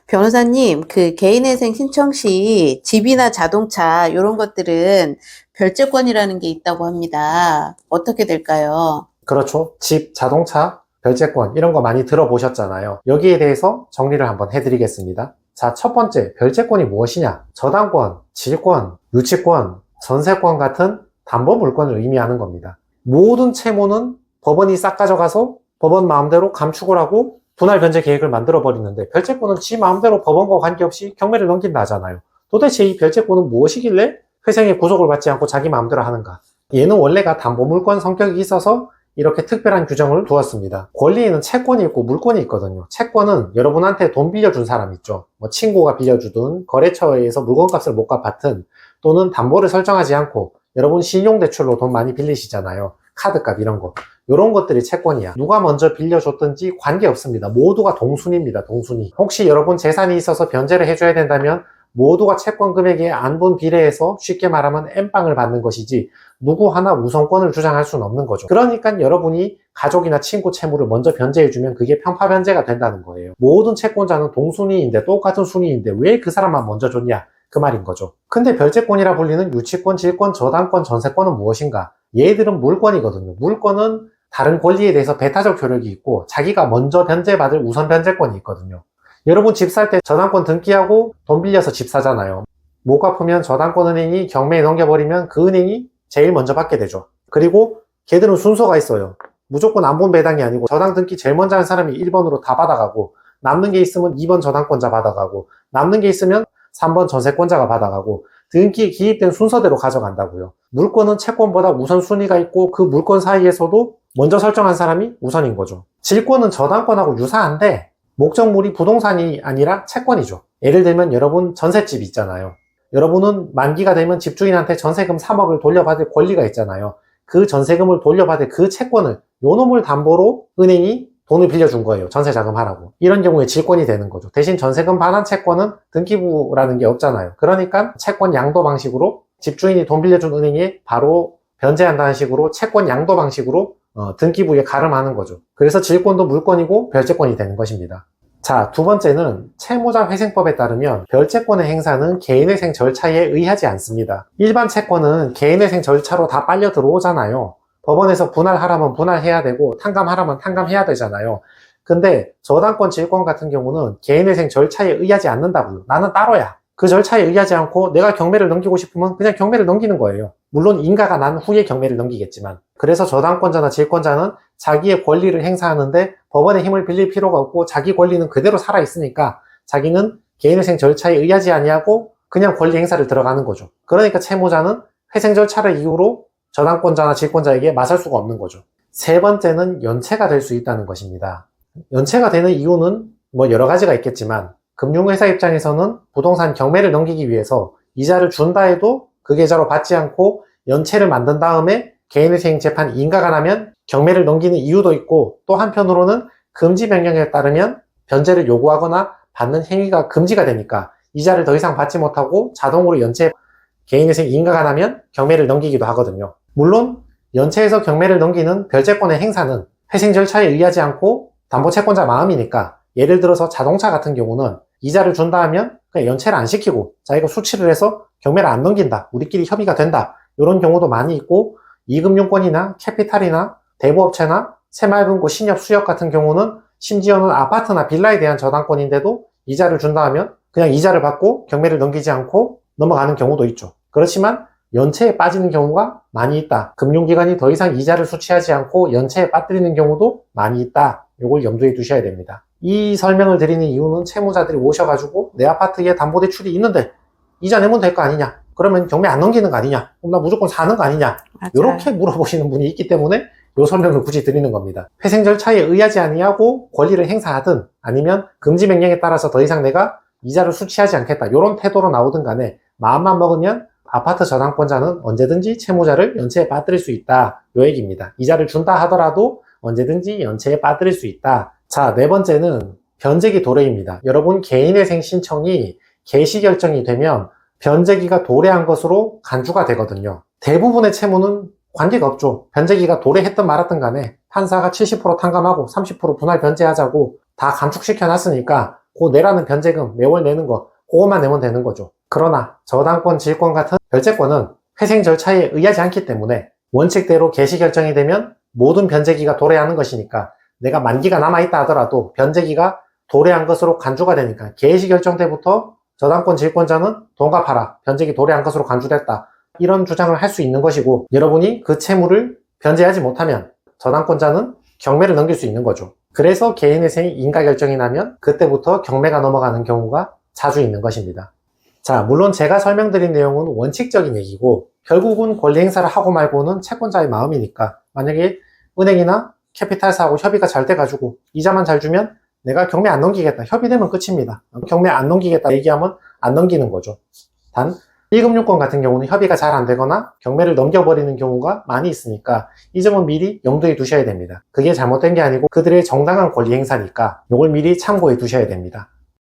변호사님, 개인회생 신청 시 집이나 자동차, 이런 것들은 별채권이라는 게 있다고 합니다. 어떻게 될까요? 그렇죠. 집, 자동차, 별채권 이런 거 많이 들어보셨잖아요. 여기에 대해서 정리를 한번 해드리겠습니다. 자, 첫 번째, 별채권이 무엇이냐? 저당권, 질권, 유치권, 전세권 같은 담보물권을 의미하는 겁니다. 모든 채무는 법원이 싹 가져가서 법원 마음대로 감축을 하고 분할 변제 계획을 만들어 버리는데, 별채권은 지 마음대로 법원과 관계없이 경매를 넘긴다 하잖아요. 도대체 이 별채권은 무엇이길래 회생의 구속을 받지 않고 자기 마음대로 하는가? 얘는 원래가 담보물권 성격이 있어서 이렇게 특별한 규정을 두었습니다. 권리에는 채권이 있고 물권이 있거든요. 채권은 여러분한테 돈 빌려준 사람 있죠. 뭐 친구가 빌려주든 거래처에 의해서 물건값을 못 갚았든, 또는 담보를 설정하지 않고 여러분 신용대출로 돈 많이 빌리시잖아요. 카드값 이런 거. 이런 것들이 채권이야. 누가 먼저 빌려줬든지 관계없습니다. 모두가 동순입니다. 동순이. 혹시 여러분 재산이 있어서 변제를 해줘야 된다면 모두가 채권 금액에 안분 비례해서 쉽게 말하면 N빵을 받는 것이지, 누구 하나 우선권을 주장할 수는 없는 거죠. 그러니까 여러분이 가족이나 친구 채무를 먼저 변제해주면 그게 편파 변제가 된다는 거예요. 모든 채권자는 동순위인데, 똑같은 순위인데 왜 그 사람만 먼저 줬냐, 그 말인 거죠. 근데 별채권이라 불리는 유치권, 질권, 저당권, 전세권은 무엇인가? 얘들은 물권이거든요. 물권은 다른 권리에 대해서 배타적 효력이 있고 자기가 먼저 변제받을 우선 변제권이 있거든요. 여러분 집 살 때 저당권 등기하고 돈 빌려서 집 사잖아요. 못 갚으면 저당권 은행이 경매에 넘겨버리면 그 은행이 제일 먼저 받게 되죠. 그리고 걔들은 순서가 있어요. 무조건 안본 배당이 아니고 저당 등기 제일 먼저 한 사람이 1번으로 다 받아가고, 남는 게 있으면 2번 저당권자 받아가고, 남는 게 있으면 3번 전세권자가 받아가고, 등기에 기입된 순서대로 가져간다고요. 물권은 채권보다 우선순위가 있고 그 물권 사이에서도 먼저 설정한 사람이 우선인 거죠. 질권은 저당권하고 유사한데 목적물이 부동산이 아니라 채권이죠. 예를 들면 여러분 전셋집 있잖아요. 여러분은 만기가 되면 집주인한테 전세금 3억을 돌려받을 권리가 있잖아요. 그 전세금을 돌려받을 그 채권을, 요 놈을 담보로 은행이 돈을 빌려준 거예요. 전세 자금하라고. 이런 경우에 질권이 되는 거죠. 대신 전세금 반환 채권은 등기부라는 게 없잖아요. 그러니까 채권 양도 방식으로 집주인이 돈 빌려준 은행에 바로 변제한다는 식으로 채권 양도 방식으로 등기부에 가름하는 거죠. 그래서 질권도 물권이고 별채권이 되는 것입니다. 자, 두 번째는 채무자 회생법에 따르면 별채권의 행사는 개인회생 절차에 의하지 않습니다. 일반 채권은 개인회생 절차로 다 빨려 들어오잖아요. 법원에서 분할하라면 분할해야 되고 탕감하라면 탕감해야 되잖아요. 근데 저당권, 질권 같은 경우는 개인회생 절차에 의하지 않는다고요. 나는 따로야. 그 절차에 의하지 않고 내가 경매를 넘기고 싶으면 그냥 경매를 넘기는 거예요. 물론 인가가 난 후에 경매를 넘기겠지만. 그래서 저당권자나 질권자는 자기의 권리를 행사하는데 법원의 힘을 빌릴 필요가 없고 자기 권리는 그대로 살아있으니까 자기는 개인회생 절차에 의하지 아니하고 그냥 권리 행사를 들어가는 거죠. 그러니까 채무자는 회생 절차를 이유로 저당권자나 질권자에게 맞설 수가 없는 거죠. 세 번째는 연체가 될 수 있다는 것입니다. 연체가 되는 이유는 뭐 여러 가지가 있겠지만, 금융회사 입장에서는 부동산 경매를 넘기기 위해서 이자를 준다 해도 그 계좌로 받지 않고 연체를 만든 다음에 개인회생 재판 인가가 나면 경매를 넘기는 이유도 있고, 또 한편으로는 금지 명령에 따르면 변제를 요구하거나 받는 행위가 금지가 되니까 이자를 더 이상 받지 못하고 자동으로 개인회생 인가가 나면 경매를 넘기기도 하거든요. 물론 연체해서 경매를 넘기는 별채권의 행사는 회생 절차에 의하지 않고 담보채권자 마음이니까, 예를 들어서 자동차 같은 경우는 이자를 준다 하면 그냥 연체를 안 시키고 자기가 수취를 해서 경매를 안 넘긴다, 우리끼리 협의가 된다, 이런 경우도 많이 있고, 이금융권이나 캐피탈이나 대부업체나 새마을금고, 신협, 수협 같은 경우는 심지어는 아파트나 빌라에 대한 저당권인데도 이자를 준다 하면 그냥 이자를 받고 경매를 넘기지 않고 넘어가는 경우도 있죠. 그렇지만 연체에 빠지는 경우가 많이 있다. 금융기관이 더 이상 이자를 수취하지 않고 연체에 빠뜨리는 경우도 많이 있다. 이걸 염두에 두셔야 됩니다. 이 설명을 드리는 이유는 채무자들이 오셔가지고 내 아파트에 담보대출이 있는데 이자 내면 될 거 아니냐, 그러면 경매 안 넘기는 거 아니냐, 그럼 나 무조건 사는 거 아니냐, 이렇게 물어보시는 분이 있기 때문에 이 설명을 굳이 드리는 겁니다. 회생 절차에 의하지 아니하고 권리를 행사하든 아니면 금지 명령에 따라서 더 이상 내가 이자를 수취하지 않겠다, 이런 태도로 나오든 간에 마음만 먹으면 아파트 저당권자는 언제든지 채무자를 연체에 빠뜨릴 수 있다, 이 얘기입니다. 이자를 준다 하더라도 언제든지 연체에 빠뜨릴 수 있다. 자, 네 번째는 변제기 도래입니다. 여러분 개인회생 신청이 개시 결정이 되면 변제기가 도래한 것으로 간주가 되거든요. 대부분의 채무는 관계가 없죠. 변제기가 도래했든 말았든 간에 판사가 70% 탕감하고 30% 분할 변제하자고 다 감축시켜 놨으니까 그 내라는 변제금 매월 내는 거 그것만 내면 되는 거죠. 그러나 저당권, 질권 같은 별채권은 회생 절차에 의하지 않기 때문에 원칙대로 개시 결정이 되면 모든 변제기가 도래하는 것이니까 내가 만기가 남아있다 하더라도 변제기가 도래한 것으로 간주가 되니까 개시 결정 때부터 저당권 질권자는 돈 갚아라, 변제기 도래한 것으로 간주됐다, 이런 주장을 할 수 있는 것이고, 여러분이 그 채무를 변제하지 못하면 저당권자는 경매를 넘길 수 있는 거죠. 그래서 개인회생이 인가 결정이 나면 그때부터 경매가 넘어가는 경우가 자주 있는 것입니다. 자, 물론 제가 설명드린 내용은 원칙적인 얘기고 결국은 권리 행사를 하고 말고는 채권자의 마음이니까, 만약에 은행이나 캐피탈사하고 협의가 잘 돼가지고 이자만 잘 주면 내가 경매 안 넘기겠다, 협의되면 끝입니다. 경매 안 넘기겠다 얘기하면 안 넘기는 거죠. 단 1금융권 같은 경우는 협의가 잘 안 되거나 경매를 넘겨버리는 경우가 많이 있으니까 이 점은 미리 염두에 두셔야 됩니다. 그게 잘못된 게 아니고 그들의 정당한 권리 행사니까 이걸 미리 참고해 두셔야 됩니다.